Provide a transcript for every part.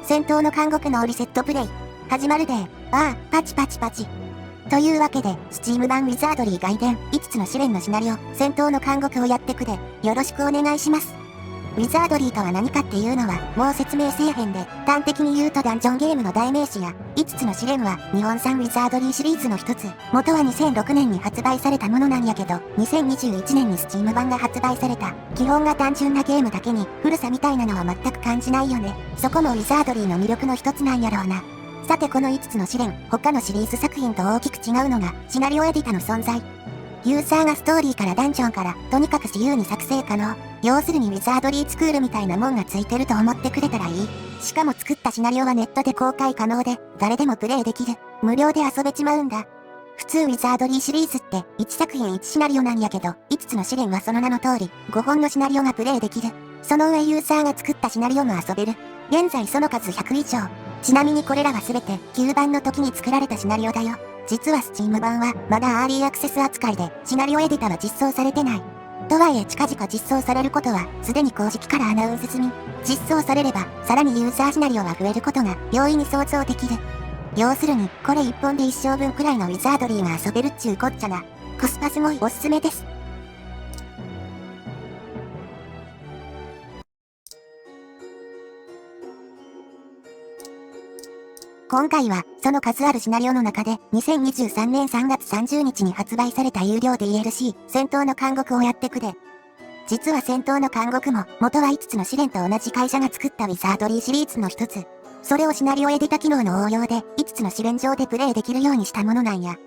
戦闘の監獄のリセットプレイ。始まるでー。ああ、パチパチパチ。というわけで、Steam 版ウィザードリー外伝5つの試練のシナリオ、戦闘の監獄をやってくで、よろしくお願いします。ウィザードリーとは何かっていうのは、もう説明せえへんで、端的に言うとダンジョンゲームの代名詞や、5つの試練は、日本産ウィザードリーシリーズの一つ、元は2006年に発売されたものなんやけど、2021年に Steam 版が発売された。基本が単純なゲームだけに、古さみたいなのは全く感じないよね。そこもウィザードリーの魅力の一つなんやろうな。さてこの5つの試練、他のシリーズ作品と大きく違うのが、シナリオエディタの存在。ユーザーがストーリーからダンジョンから、とにかく自由に作成可能。要するにウィザードリースクールみたいなもんがついてると思ってくれたらいい。しかも作ったシナリオはネットで公開可能で、誰でもプレイできる。無料で遊べちまうんだ。普通ウィザードリーシリーズって、1作品1シナリオなんやけど、5つの試練はその名の通り、5本のシナリオがプレイできる。その上ユーザーが作ったシナリオも遊べる。現在その数100以上。ちなみにこれらはすべて、旧版の時に作られたシナリオだよ。実は Steam 版は、まだアーリーアクセス扱いで、シナリオエディタは実装されてない。とはいえ近々実装されることは、すでに公式からアナウンス済み。実装されれば、さらにユーザーシナリオは増えることが、容易に想像できる。要するに、これ1本で一生分くらいのウィザードリーが遊べるっちゅうこっちゃな。コスパすごいおすすめです。今回は、その数あるシナリオの中で、2023年3月30日に発売された有料 DLC、戦闘の監獄をやってくで。実は戦闘の監獄も、元は5つの試練と同じ会社が作ったウィザードリーシリーズの一つ。それをシナリオエディタ機能の応用で、5つの試練上でプレイできるようにしたものなんや。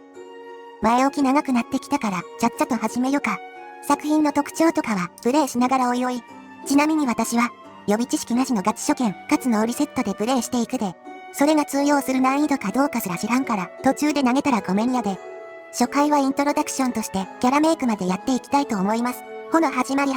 前置き長くなってきたから、ちゃっちゃと始めよか。作品の特徴とかは、プレイしながらおいおい。ちなみに私は、予備知識なしのガチ初見、かつノーリセットでプレイしていくで。それが通用する難易度かどうかすら知らんから、途中で投げたらごめんやで。初回はイントロダクションとして、キャラメイクまでやっていきたいと思います。ほな始まり。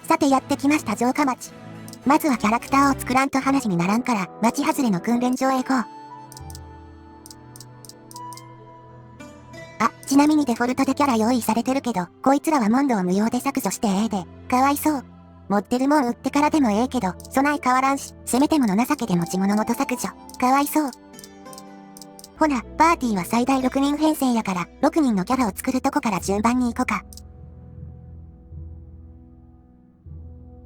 さてやってきました城下町。まずはキャラクターを作らんと話にならんから、町外れの訓練場へ行こう。あ、ちなみにデフォルトでキャラ用意されてるけど、こいつらは問答無用で削除してええで、かわいそう。持ってるもん売ってからでもええけど、備え変わらんし、せめてもの情けで持ち物ごと削除。かわいそう。ほな、パーティーは最大6人編成やから、6人のキャラを作るとこから順番に行こか。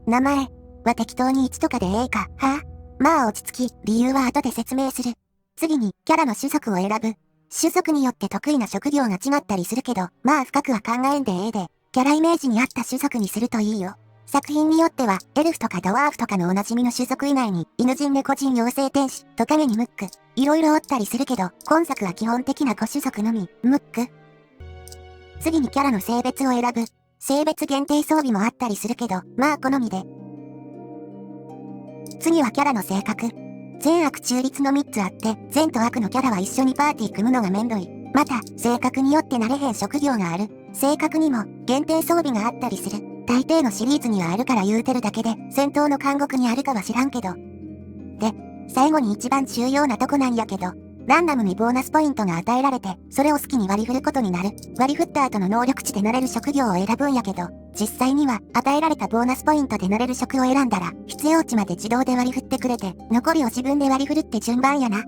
名前は適当に1とかでええか、はぁ、まあ落ち着き、理由は後で説明する。次に、キャラの種族を選ぶ。種族によって得意な職業が違ったりするけど、まあ深くは考えんでええで、キャライメージに合った種族にするといいよ。作品によっては、エルフとかドワーフとかのおなじみの種族以外に、犬人猫人妖精天使、トカゲにムック、いろいろおったりするけど、今作は基本的な5種族のみ、ムック。次にキャラの性別を選ぶ。性別限定装備もあったりするけど、まあ好みで。次はキャラの性格。善悪中立の3つあって、善と悪のキャラは一緒にパーティー組むのがめんどい。また、性格によってなれへん職業がある。性格にも、限定装備があったりする。大抵のシリーズにはあるから言うてるだけで、戦闘の監獄にあるかは知らんけど。で、最後に一番重要なとこなんやけど、ランダムにボーナスポイントが与えられて、それを好きに割り振ることになる。割り振った後の能力値でなれる職業を選ぶんやけど、実際には、与えられたボーナスポイントでなれる職を選んだら、必要値まで自動で割り振ってくれて、残りを自分で割り振るって順番やな。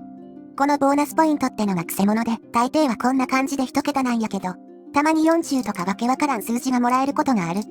このボーナスポイントってのがクセモノで、大抵はこんな感じで一桁なんやけど、たまに40とかわけわからん数字がもらえることがある。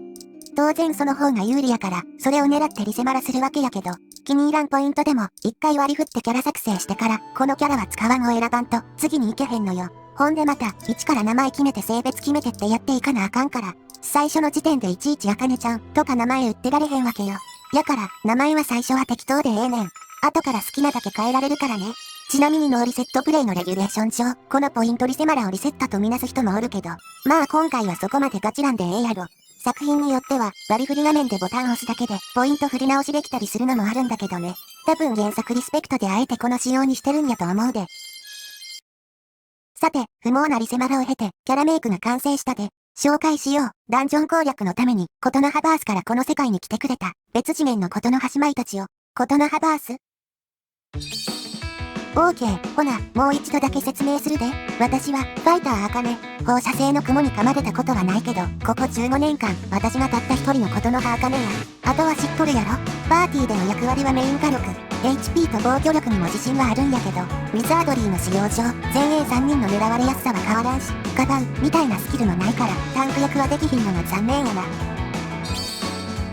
当然その方が有利やから、それを狙ってリセマラするわけやけど、気に入らんポイントでも、一回割り振ってキャラ作成してから、このキャラは使わんを選ばんと、次に行けへんのよ。ほんでまた、一から名前決めて性別決めてってやっていかなあかんから、最初の時点でいちいちあかねちゃんとか名前売ってられへんわけよ。やから、名前は最初は適当でええねん。後から好きなだけ変えられるからね。ちなみにノーリセットプレイのレギュレーション上、このポイントリセマラをリセッタとみなす人もおるけど、まあ今回はそこまでガチなんでええやろ。作品によっては、割り振り画面でボタンを押すだけで、ポイント振り直しできたりするのもあるんだけどね。多分原作リスペクトであえてこの仕様にしてるんやと思うで。さて、不毛なリセマラを経て、キャラメイクが完成したで。紹介しよう。ダンジョン攻略のために、ことの葉バースからこの世界に来てくれた、別次元のことの葉姉妹たちよ。ことの葉バース OK、ほな、もう一度だけ説明するで。私は、ファイターアカネ。放射性の雲に噛まれたことはないけど、ここ15年間、私がたった一人のことの葉アカネや。あとは知っとるやろ。パーティーでの役割はメイン火力。HP と防御力にも自信はあるんやけど、ウィザードリーの使用上、前衛3人の狙われやすさは変わらんし、カバン、みたいなスキルもないから、タンク役はできひんのが残念やな。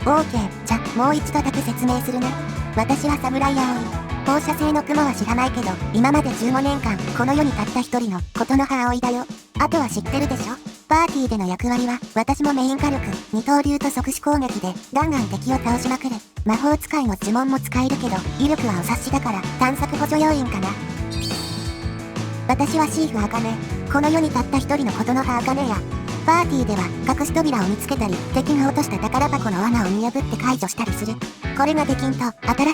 OK、じゃ、もう一度だけ説明するね。私は侍葵。放射性の雲は知らないけど、今まで15年間、この世にたった一人の、ことの葉葵だよ。あとは知ってるでしょ。パーティーでの役割は、私もメイン火力、二刀流と即死攻撃で、ガンガン敵を倒しまくる。魔法使いの呪文も使えるけど、威力はお察しだから、探索補助要員かな。私はシーフ茜。この世にたった一人のことの葉茜や。パーティーでは、隠し扉を見つけたり、敵が落とした宝箱の罠を見破って解除したりする。これができんと、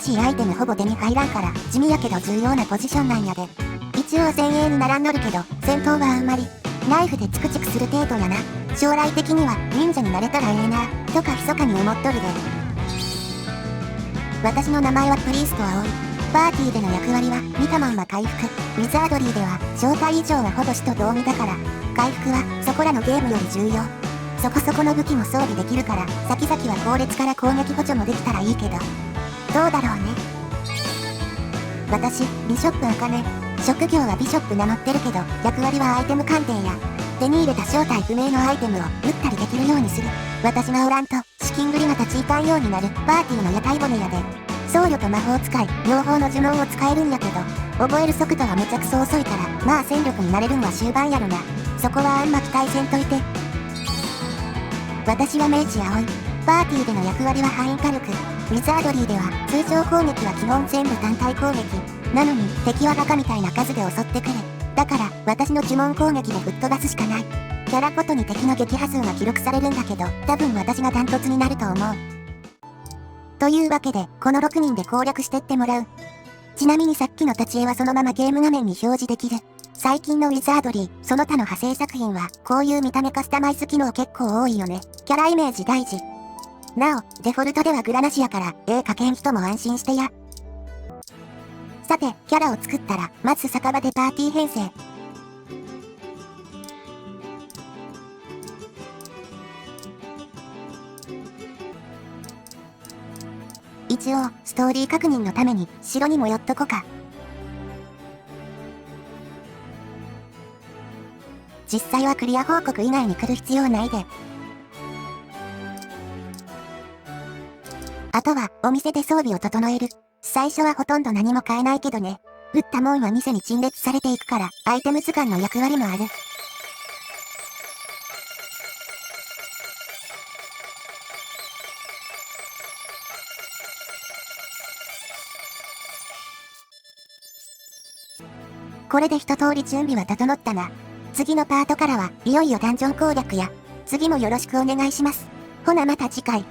新しいアイテムほぼ手に入らんから、地味やけど重要なポジションなんやで。一応前衛に並んどるけど、戦闘はあんまり。ナイフでチクチクする程度やな。将来的には忍者になれたらええな、とか密かに思っとるで。私の名前はプリースト葵。パーティーでの役割は見たまんま回復。ウィザードリーでは正体以上はほぼ死と同義だから、回復はそこらのゲームより重要。そこそこの武器も装備できるから、先々は後列から攻撃補助もできたらいいけど。どうだろうね。私、ビショップ茜。職業はビショップ名乗ってるけど、役割はアイテム鑑定や。手に入れた正体不明のアイテムを撃ったりできるようにする。私がおらんと、資金繰りが立ち行かんようになるパーティーの屋台骨やで。僧侶と魔法使い、両方の呪文を使えるんやけど、覚える速度はめちゃくそ遅いから、まあ戦力になれるんは終盤やろな。そこはあんま期待せんといて。私は明治葵。パーティーでの役割は範囲火力。ウィザードリーでは通常攻撃は基本全部単体攻撃。なのに敵はバカみたいな数で襲ってくる。だから私の呪文攻撃で吹っ飛ばすしかない。キャラごとに敵の撃破数が記録されるんだけど、多分私がダントツになると思う。というわけで、この6人で攻略してってもらう。ちなみにさっきの立ち絵はそのままゲーム画面に表示できる。最近のウィザードリー、その他の派生作品は、こういう見た目カスタマイズ機能結構多いよね。キャライメージ大事。なお、デフォルトではグラなしやから、絵描けん人も安心してや。さて、キャラを作ったら、まず酒場でパーティー編成。一応、ストーリー確認のために、城にも寄っとこか。実際はクリア報告以外に来る必要ないで。あとは、お店で装備を整える。最初はほとんど何も買えないけどね。売ったもんは店に陳列されていくから、アイテム図鑑の役割もある。これで一通り準備は整ったな。次のパートからは、いよいよダンジョン攻略や。次もよろしくお願いします。ほなまた次回。